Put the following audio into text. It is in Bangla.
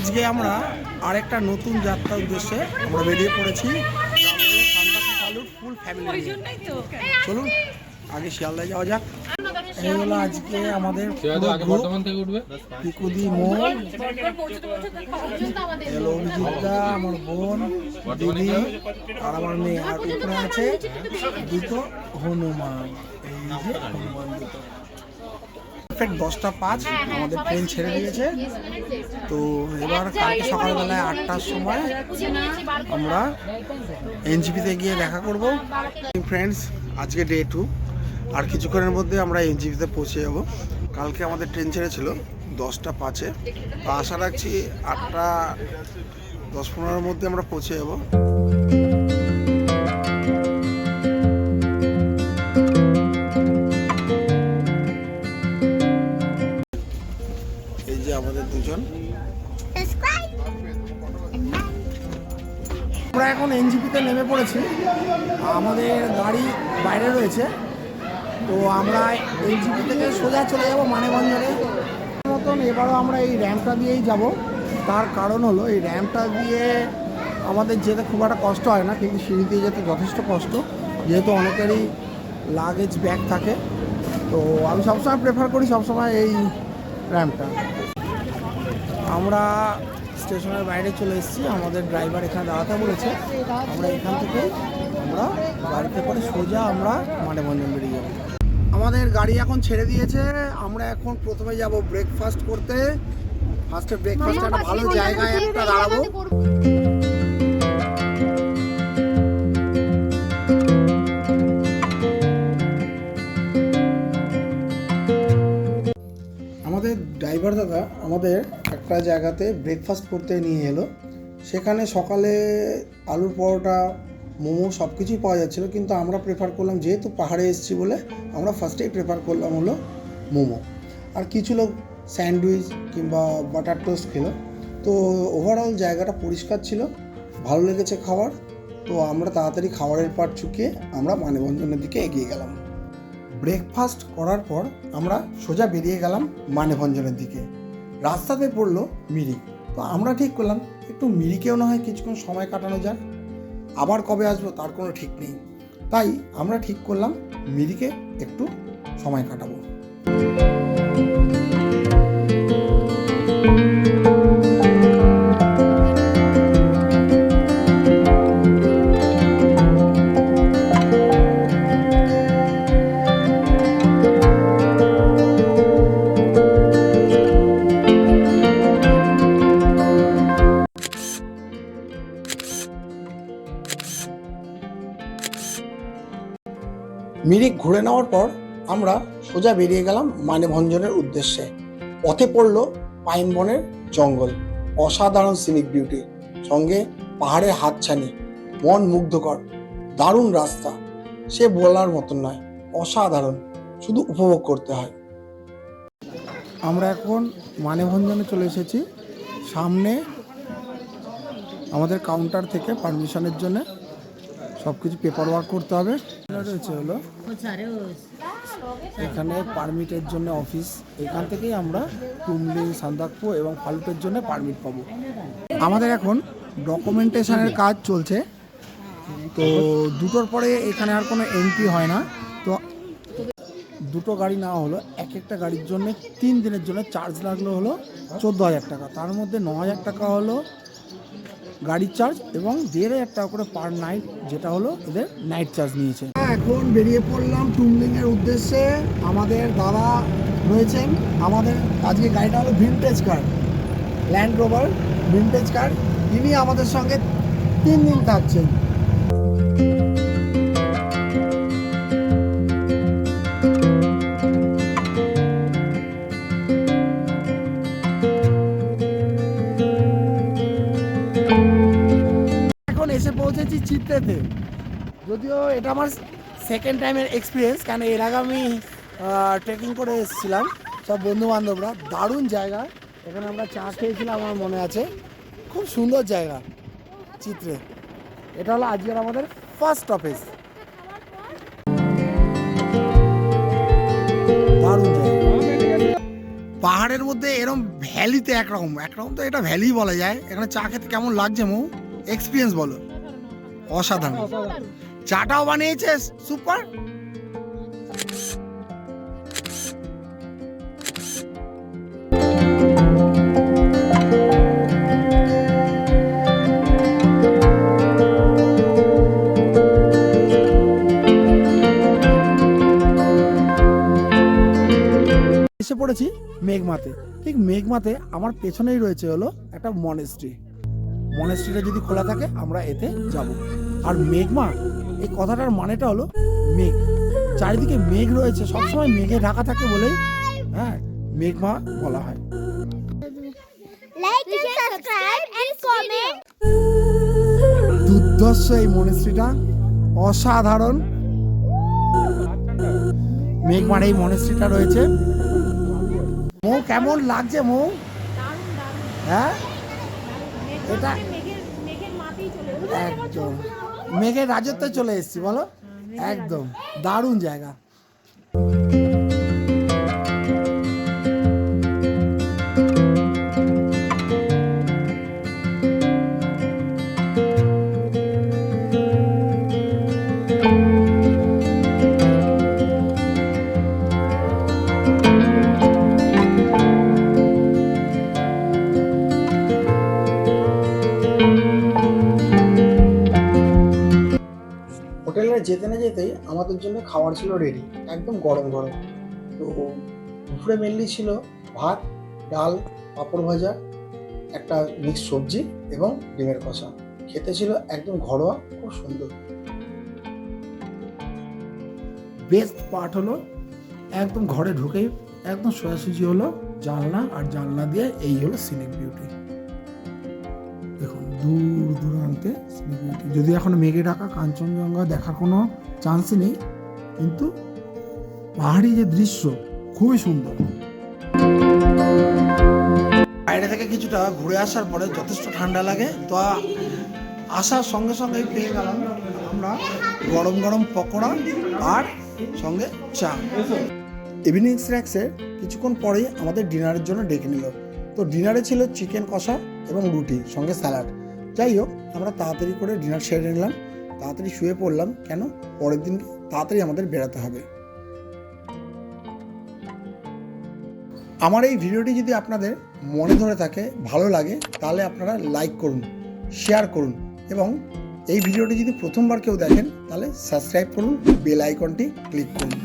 আজকে আমরা আরেকটা নতুন যাত্রার উদ্দেশ্যে আমরা বেরিয়ে পড়েছি ফুল ফ্যামিলি নিয়ে। চলুন আগে শিয়ালদায় যাওয়া যাক। এই হলো আজকে আমাদের পিকুদি মোড়, এলো অভিজিৎদা, আমার বোন, দিদি আর আমার মেয়ে, আর উপরে আছে দুটো হনুমান। এই যে হনুমান দুটো। 10:05 আমাদের ট্রেন ছেড়ে দিয়েছে। তো এবার কালকে সকালবেলায় 8টার সময় আমরা এনজিপিতে গিয়ে দেখা করব। ফ্রেন্ডস, আজকে ডে 2, আর কিছুক্ষণের মধ্যে আমরা এনজিপিতে পৌঁছে যাব। কালকে আমাদের ট্রেন ছেড়েছিল 10:05-এ, তো আশা রাখছি 8:10-15-এর মধ্যে আমরা পৌঁছে যাব। এই যে আমাদের দুজন, আমরা এখন এনজিপিতে নেমে পড়েছি। আমাদের গাড়ি বাইরে রয়েছে, তো আমরা এনজিপি থেকে সোজা চলে যাব মানেভঞ্জনে মতন। এবারও আমরা এই র্যাম্পটা দিয়েই যাব। তার কারণ হলো এই র্যাম্পটা দিয়ে আমাদের যেতে খুব একটা কষ্ট হয় না, কিন্তু সিঁড়ি দিয়ে যেতে যথেষ্ট কষ্ট, যেহেতু অনেকেরই লাগেজ ব্যাগ থাকে। তো আমি সবসময় প্রেফার করি সবসময় এই র্যাম্পটা। আমরা স্টেশনের বাইরে চলে এসেছি, আমাদের ড্রাইভার এখানে দাঁড়াতে বলেছে। আমরা এখান থেকে আমরা গাড়িতে করে সোজা আমরা মানেভঞ্জন বেরিয়ে যাব। আমাদের গাড়ি এখন ছেড়ে দিয়েছে। আমরা এখন প্রথমে যাব ব্রেকফাস্ট করতে। ফার্স্টে ব্রেকফাস্ট একটা ভালো জায়গায় একটা দাঁড়াবো। আমাদের ড্রাইভার দাদা আমাদের একটা জায়গাতে ব্রেকফাস্ট করতে নিয়ে এলো। সেখানে সকালে আলুর পরোটা, মোমো সব কিছুই পাওয়া যাচ্ছিলো, কিন্তু আমরা প্রেফার করলাম, যেহেতু পাহাড়ে এসেছি বলে আমরা ফার্স্টেই প্রেফার করলাম হলো মোমো। আর কিছু লোক স্যান্ডউইচ কিংবা বাটার টোস্ট খেলো। তো ওভারঅল জায়গাটা পরিষ্কার ছিল, ভালো লেগেছে খাবার। তো আমরা তাড়াতাড়ি খাবারের পাট চুকিয়ে আমরা মানেভঞ্জনের দিকে এগিয়ে গেলাম। ব্রেকফাস্ট করার পর আমরা সোজা বেরিয়ে গেলাম মানেভঞ্জনের দিকে। রাস্তাতে পড়লো মিরিক। তো আমরা ঠিক করলাম একটু মিরিকেও না হয় কিছুক্ষণ সময় কাটানো যাক, আবার কবে আসবো তার কোনো ঠিক নেই। তাই আমরা ঠিক করলাম মিরিকে একটু সময় কাটাবো। মিরিক ঘুরে নেওয়ার পর আমরা সোজা বেরিয়ে গেলাম মানেভঞ্জনের উদ্দেশ্যে। পথে পড়লো পাইন বনের জঙ্গল, অসাধারণ সিনিক বিউটি, সঙ্গে পাহাড়ের হাতছানি, মন মুগ্ধকর, দারুণ রাস্তা, সে বলার মতন নয়, অসাধারণ, শুধু উপভোগ করতে হয়। আমরা এখন মানেভঞ্জনে চলে এসেছি। সামনে আমাদের কাউন্টার থেকে পারমিশনের জন্য সব কিছু পেপার ওয়ার্ক করতে হবে। রয়েছে হলো এখানে পারমিটের জন্য অফিস, এখান থেকেই আমরা টুমলিং, সান্দাকফু এবং ফালুটের জন্য পারমিট পাবো। আমাদের এখন ডকুমেন্টেশনের কাজ চলছে। তো 2টোর পরে এখানে আর কোনো এন্ট্রি হয় না। তো 2টো গাড়ি নেওয়া হলো, এক একটা গাড়ির জন্য 3 দিনের জন্য চার্জ লাগলো হলো 14,000 টাকা। তার মধ্যে 9,000 টাকা হলো গাড়ির চার্জ এবং 1,500 টাকা করে পার নাইট, যেটা হলো এদের নাইট চার্জ নিয়েছে। এখন বেরিয়ে পড়লাম টুমলিংয়ের উদ্দেশ্যে। আমাদের দাদা রয়েছেন, আমাদের আজকে গাড়িটা হলো ভিনটেজ কার, ল্যান্ড রোভার ভিনটেজ কার। ইনি আমাদের সঙ্গে 3 দিন থাকছেন। এসে পৌঁছেছি চিত্রেতে। যদিও এটা আমার সেকেন্ড টাইমের এক্সপিরিয়েন্স, কারণ এর আগে আমি ট্রেকিং করে এসেছিলাম সব বন্ধু বান্ধবরা। দারুণ জায়গা, এখানে আমরা চা খেয়েছিলাম আমার মনে আছে। খুব সুন্দর জায়গা চিত্রে। এটা হলো আজকের আমাদের ফার্স্ট স্টপেজ। দারুণ জায়গা। পাহাড় পাহাড়ের মধ্যে এরকম ভ্যালিতে একরকম তো এটা ভ্যালি বলা যায়। এখানে চা খেতে কেমন লাগছে মৌ? এক্সপিরিয়েন্স বলো। অসাধারণ। চাটাও বানিয়েছে সুপার। এসে পড়েছি মেঘমাতে। ঠিক মেঘমাতে আমার পেছনেই রয়েছে হলো একটা মনেস্ট্রিটা যদি খোলা থাকে আমরা এতে যাব। আর মেঘমা এই কথাটার মানেটা হলো মেঘ, চারিদিকে মেঘ রয়েছে, সবসময় মেঘে ঢাকা থাকে বলেই হ্যাঁ মেঘমা বলা হয়। Like and subscribe and comment. দুর্ধর্ষ এই মনেস্ট্রিটা, অসাধারণ। মেঘমার এই মনেস্ট্রিটা রয়েছে। মৌ কেমন লাগছে মৌ? হ্যাঁ এটা একদম মেঘের রাজত্বে চলে এসেছি বলো, একদম দারুণ জায়গা। হোটেলে যেতে না যেতেই আমাদের জন্য খাবার ছিল রেডি, একদম গরম গরম। তো দুপুরে মেনলি ছিল ভাত, ডাল, পাঁপড় ভাজা, একটা মিক্স সবজি এবং ডিমের কষা। খেতে ছিল একদম ঘরোয়া, খুব সুন্দর। বেস্ট পার্ট হলো একদম ঘরে ঢুকেই একদম সোজাসুজি হলো জানলা, আর জানলা দিয়ে এই হলো সিনিক বিউটি। দেখুন দূর দূরান্তে সিনিক বিউটি। যদি এখন মেঘে ঢাকা কাঞ্চনজঙ্ঘা দেখার কোনো চান্সই নেই, কিন্তু পাহাড়ি যে দৃশ্য খুবই সুন্দর। বাইরে থেকে কিছুটা ঘুরে আসার পরে যথেষ্ট ঠান্ডা লাগে, তো আসার সঙ্গে সঙ্গেই পেয়ে গেলাম আমরা গরম গরম পকোড়া আর সঙ্গে চা। ইভিনিং স্ন্যাক্সের কিছুক্ষণ পরেই আমাদের ডিনারের জন্য ডেকে নিল। তো ডিনারে ছিল চিকেন কষা এবং রুটি সঙ্গে স্যালাড। যাই হোক আমরা তাড়াতাড়ি করে ডিনার সেরে নিলাম, তাড়াতাড়ি শুয়ে পড়লাম, কেন পরের দিন তাড়াতাড়ি আমাদের বেরাতে হবে। আমার এই ভিডিওটি যদি আপনাদের মনে ধরে থাকে, ভালো লাগে, তাহলে আপনারা লাইক করুন, শেয়ার করুন, এবং এই ভিডিওটি যদি প্রথমবার কেউ দেখেন তাহলে সাবস্ক্রাইব করুন, বেল আইকনটি ক্লিক করুন।